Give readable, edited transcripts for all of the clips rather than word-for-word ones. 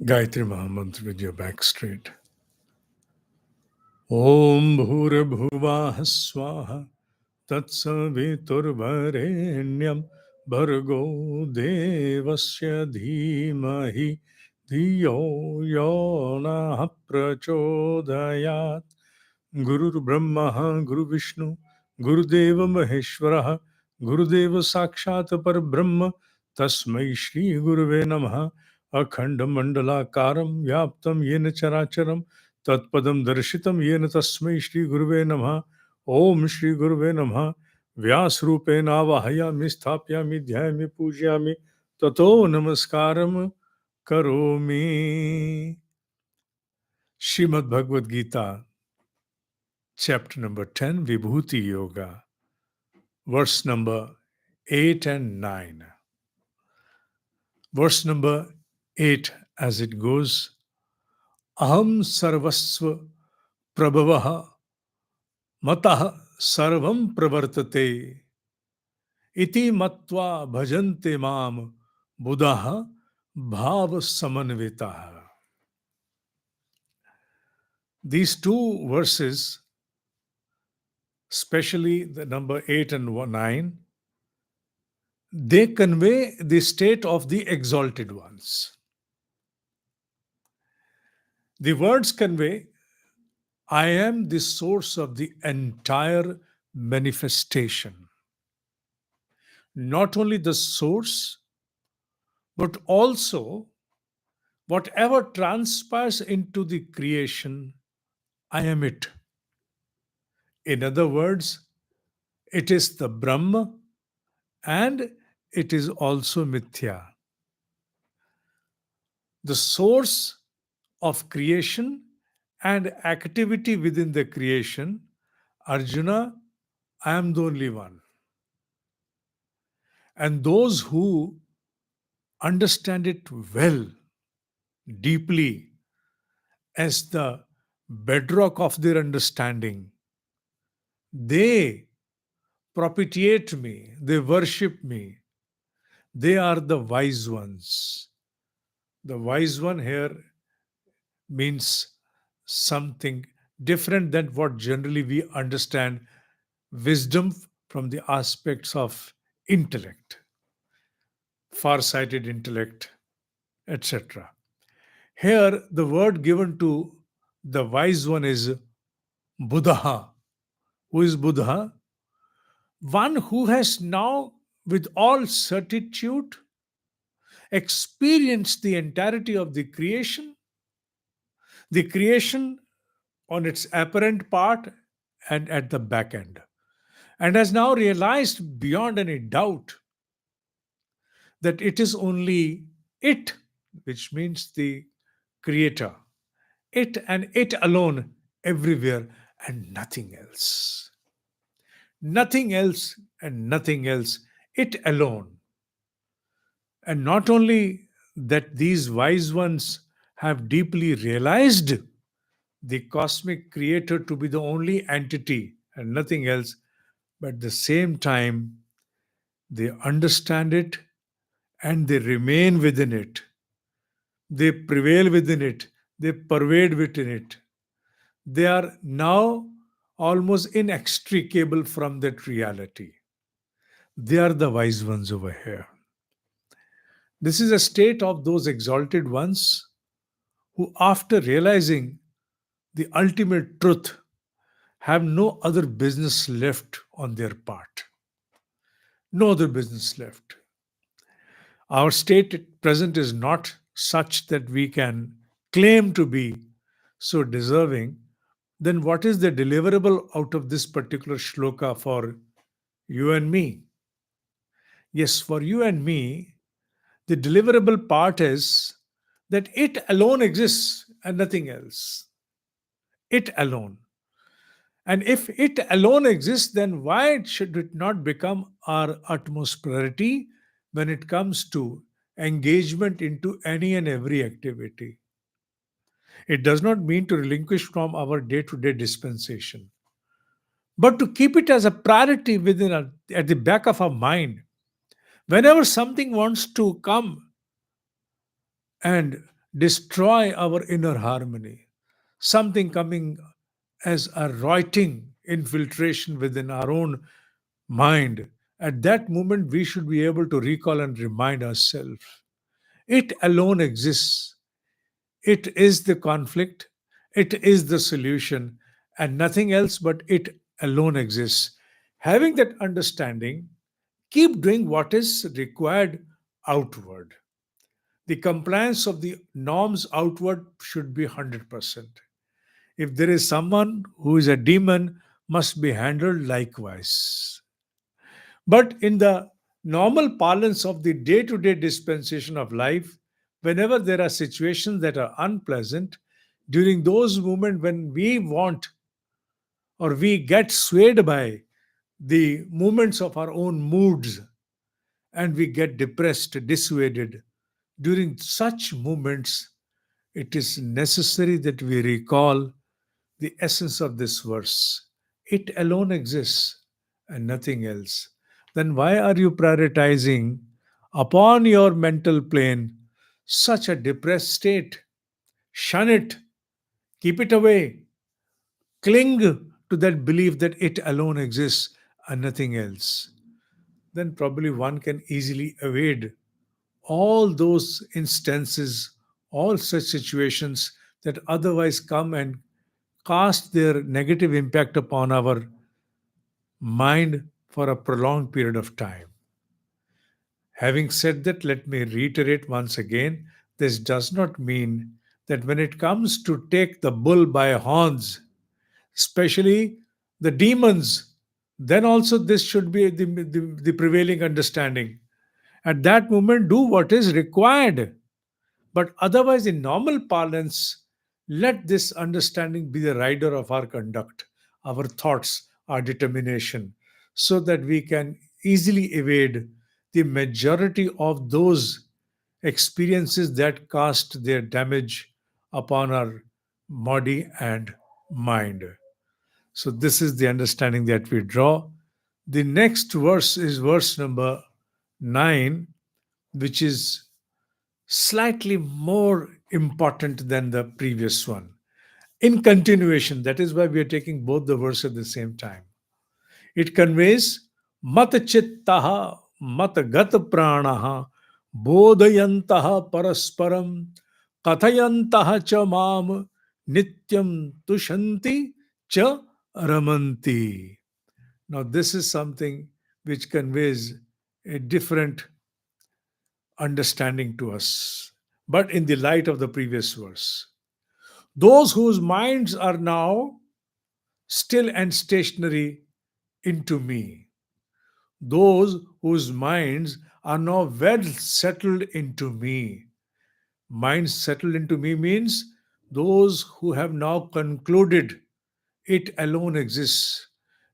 Gayatri Mahamantra with your back straight. Om Bhura Bhuva Swaha Tatsaviturvarenyam Bhargo Devasya Dhimahi Dhiyo Yona Prachodayat Guru Brahma Guru Vishnu Guru Deva Maheshwara Guru Deva Sakshat Par Brahma Tasmai Shri Guruve Namaha Akhanda Mandala Karam Vyaptam Yena Characharam Tatpadam Darshitam Yena Tasmai Shri Guruve Namaha Om Shri Guruve Namaha Vyas Rupena Vahayami Sthapyami Dhyayami Pujyami Tato Namaskaram Karomi. Shrimed Bhagavad Gita, chapter number 10, VibhutiYoga, verse number 8 and 9. Verse number 8, as it goes, Aham sarvasva prabhavaha matah sarvam pravartate iti matva bhajante mam buddhaha bhav samanvitaha. These two verses, especially the number 8 and 9, they convey the state of the exalted ones. The words convey, I am the source of the entire manifestation. Not only the source, but also whatever transpires into the creation, I am it. In other words, it is the Brahma and it is also Mithya. The source of creation and activity within the creation, Arjuna, I am the only one. And those who understand it well, deeply, as the bedrock of their understanding, they propitiate me, they worship me. They are the wise ones. The wise one here means something different than what generally we understand wisdom from the aspects of intellect, far-sighted intellect, etc. Here, the word given to the wise one is Buddha. Who is Buddha? One who has now, with all certitude, experienced the entirety of the creation on its apparent part and at the back end, and has now realized beyond any doubt that it is only it, which means the creator, it and it alone everywhere and nothing else. Nothing else and nothing else, it alone. And not only that, these wise ones have deeply realized the cosmic creator to be the only entity and nothing else, but at the same time, they understand it and they remain within it. They prevail within it. They pervade within it. They are now almost inextricable from that reality. They are the wise ones over here. This is a state of those exalted ones who, after realizing the ultimate truth, have no other business left on their part. No other business left. Our state at present is not such that we can claim to be so deserving. Then what is the deliverable out of this particular shloka for you and me? Yes, for you and me, the deliverable part is that it alone exists and nothing else. It alone. And if it alone exists, then why should it not become our utmost priority when it comes to engagement into any and every activity? It does not mean to relinquish from our day to day dispensation, but to keep it as a priority at the back of our mind. Whenever something wants to come and destroy our inner harmony. Something coming as a rotting infiltration within our own mind. At that moment, we should be able to recall and remind ourselves it alone exists. It is the conflict, it is the solution, and nothing else but it alone exists. Having that understanding, keep doing what is required outward. The compliance of the norms outward should be 100%. If there is someone who is a demon, must be handled likewise. But in the normal parlance of the day to day dispensation of life, whenever there are situations that are unpleasant, during those moments when we want or we get swayed by the movements of our own moods and we get depressed, dissuaded, during such moments, it is necessary that we recall the essence of this verse. It alone exists and nothing else. Then why are you prioritizing upon your mental plane such a depressed state? Shun it, keep it away, cling to that belief that it alone exists and nothing else. Then probably one can easily evade all those instances, all such situations that otherwise come and cast their negative impact upon our mind for a prolonged period of time. Having said that, let me reiterate once again this does not mean that when it comes to take the bull by horns, especially the demons, then also this should be the prevailing understanding. At that moment, do what is required. But otherwise, in normal parlance, let this understanding be the rider of our conduct, our thoughts, our determination, so that we can easily evade the majority of those experiences that cast their damage upon our body and mind. So, this is the understanding that we draw. The next verse is verse number 9, which is slightly more important than the previous one. In continuation, that is why we are taking both the verses at the same time. It conveys mat chittaha mat gat pranaha bodhayantaha parasparam kathayantaha cha mam nityam tushanti cha ramanti. Now, this is something which conveys a different understanding to us, but in the light of the previous verse. Those whose minds are now still and stationary into me, those whose minds are now well settled into me. Minds settled into me means those who have now concluded it alone exists.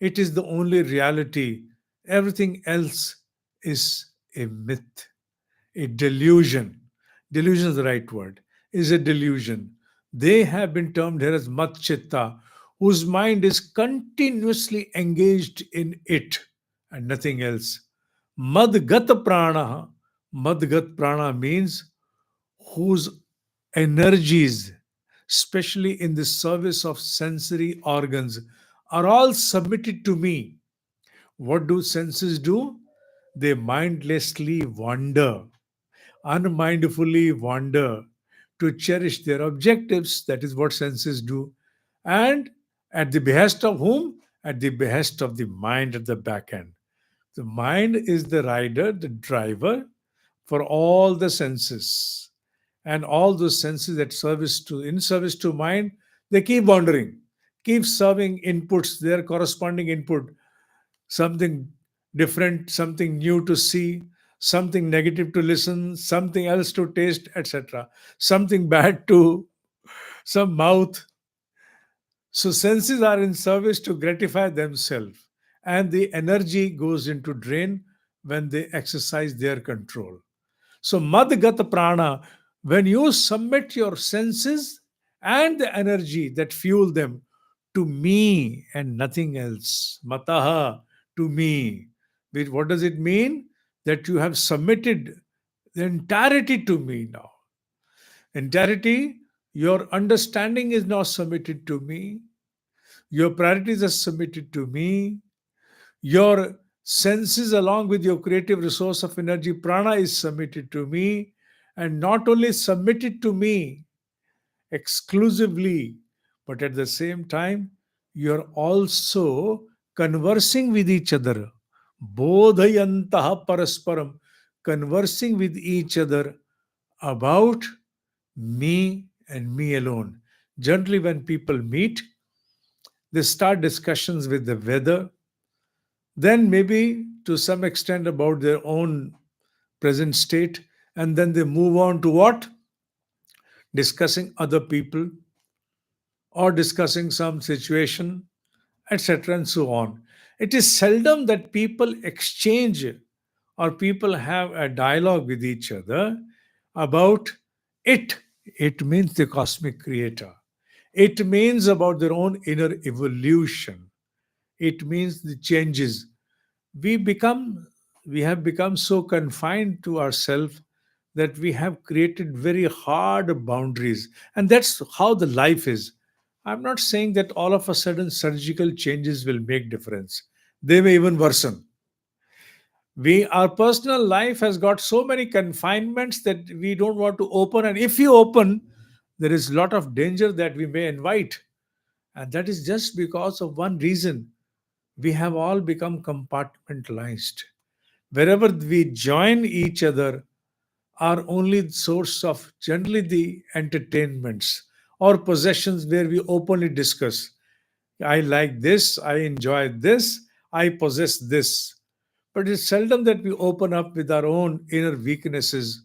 It is the only reality. Everything else is a myth, a delusion. Delusion is the right word, is a delusion. They have been termed here as mat chitta, whose mind is continuously engaged in it and nothing else. Madgat prana. Madgat prana means whose energies, especially in the service of sensory organs, are all submitted to me. What do senses do? They mindlessly wander, unmindfully wander to cherish their objectives. That is what senses do. And at the behest of whom? At the behest of the mind at the back end. The mind is the rider, the driver for all the senses. And all those senses that service to in service to mind, they keep wandering, keep serving inputs, their corresponding input, something different, something new to see, something negative to listen, something else to taste, etc. Something bad to some mouth. So senses are in service to gratify themselves, and the energy goes into drain when they exercise their control. So madgata prana, when you submit your senses and the energy that fuel them to me and nothing else, mataha, to me. What does it mean? That you have submitted the entirety to me now. Entirety, your understanding is now submitted to me. Your priorities are submitted to me. Your senses, along with your creative resource of energy, prana, is submitted to me. And not only submitted to me exclusively, but at the same time, you're also conversing with each other. Bodhayantaha parasparam, conversing with each other about me and me alone. Generally, when people meet, they start discussions with the weather, then maybe to some extent about their own present state, and then they move on to what? Discussing other people or discussing some situation, etc., and so on. It is seldom that people exchange or people have a dialogue with each other about it. It means the cosmic creator. It means about their own inner evolution. It means the changes. We become we have become so confined to ourselves that we have created very hard boundaries. And that's how the life is. I'm not saying that all of a sudden surgical changes will make difference. They may even worsen. Our personal life has got so many confinements that we don't want to open, and if you open, there is a lot of danger that we may invite. And that is just because of one reason: we have all become compartmentalized. Wherever we join each other are only source of generally the entertainments or possessions where we openly discuss. I like this, I enjoy this, I possess this. But it's seldom that we open up with our own inner weaknesses.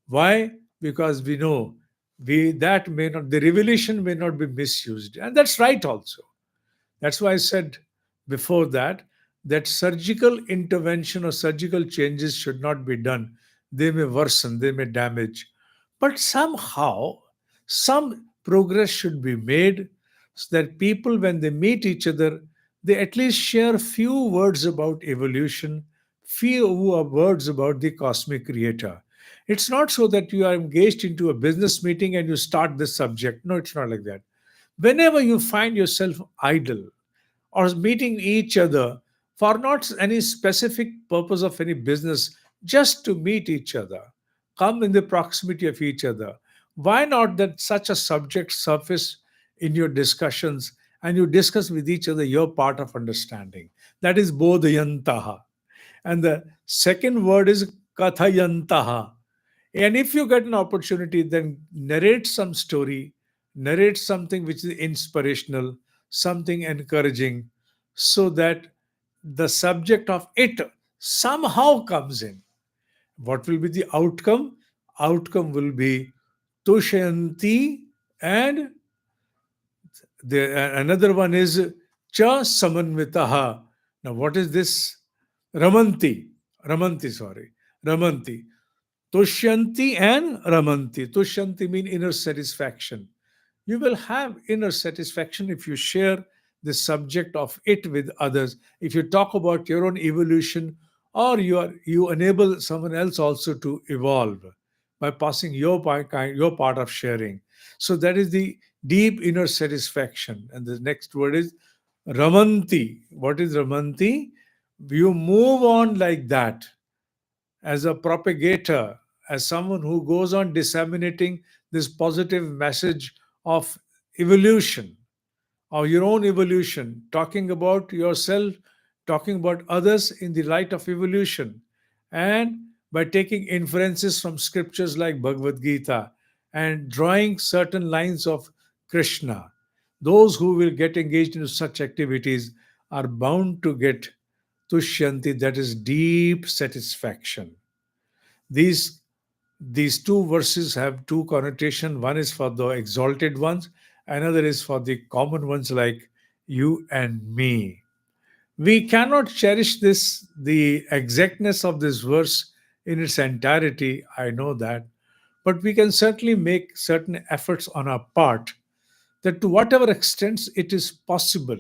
Why? Because we know the revelation may not be misused. And that's right also. That's why I said before that surgical intervention or surgical changes should not be done. They may worsen, they may damage. But somehow, some progress should be made so that people, when they meet each other, they at least share few words about evolution, few words about the cosmic creator. It's not so that you are engaged into a business meeting and you start this subject. No, it's not like that. Whenever you find yourself idle, or meeting each other for not any specific purpose of any business, just to meet each other, come in the proximity of each other. Why not that such a subject surface in your discussions and you discuss with each other your part of understanding? That is bodhayantaha. And the second word is kathayantaha. And if you get an opportunity, then narrate some story, narrate something which is inspirational, something encouraging, so that the subject of it somehow comes in. What will be the outcome? Outcome will be Tushayanti, and another one is Cha Samanvitaha. Now, what is this? Ramanti. Ramanti, sorry. Ramanti. Tushyanti and Ramanti. Tushyanti mean inner satisfaction. You will have inner satisfaction if you share the subject of it with others. If you talk about your own evolution, or you enable someone else also to evolve by passing your part of sharing. So that is the deep inner satisfaction. And the next word is Ramanti. What is Ramanti? You move on like that as a propagator, as someone who goes on disseminating this positive message of evolution, or your own evolution, talking about yourself, talking about others in the light of evolution, and by taking inferences from scriptures like Bhagavad Gita and drawing certain lines of Krishna. Those who will get engaged in such activities are bound to get tushyanti, that is deep satisfaction. These these two verses have two connotation. One is for the exalted ones, another is for the common ones like you and me. We cannot cherish the exactness of this verse in its entirety, I know that, but we can certainly make certain efforts on our part that to whatever extent it is possible,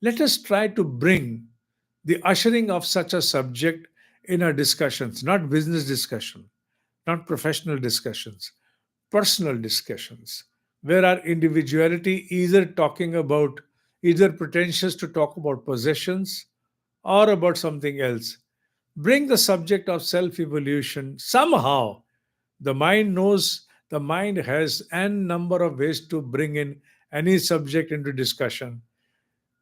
let us try to bring the ushering of such a subject in our discussions, not business discussion, not professional discussions, personal discussions, where our individuality either pretentious to talk about possessions or about something else, bring the subject of self evolution. Somehow the mind has n number of ways to bring in any subject into discussion.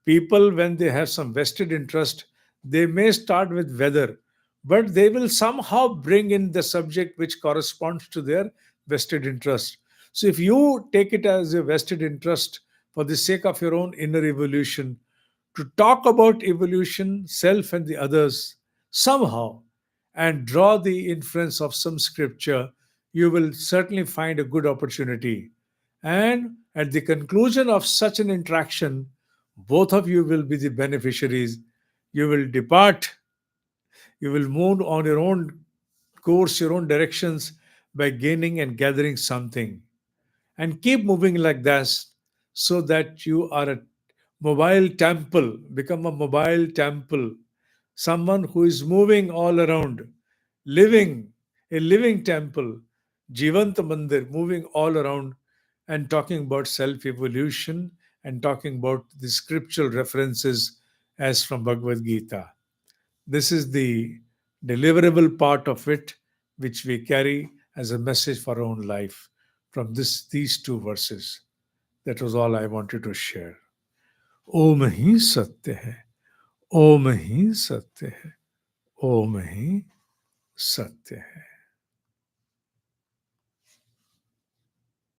People, when they have some vested interest, they may start with weather, but they will somehow bring in the subject which corresponds to their vested interest. So if you take it as a vested interest for the sake of your own inner evolution, to talk about evolution, self, and the others somehow, and draw the inference of some scripture, you will certainly find a good opportunity. And at the conclusion of such an interaction, both of you will be the beneficiaries. You will depart, you will move on your own course, your own directions by gaining and gathering something. And keep moving like this so that you are a mobile temple, become a mobile temple, someone who is moving all around, living, a living temple, Jivant Mandir, moving all around and talking about self evolution and talking about the scriptural references as from Bhagavad Gita. This is the deliverable part of it, which we carry as a message for our own life from these two verses. That was all I wanted to share. ओम ही सत्य है, ओम ही सत्य है, ओम ही सत्य है.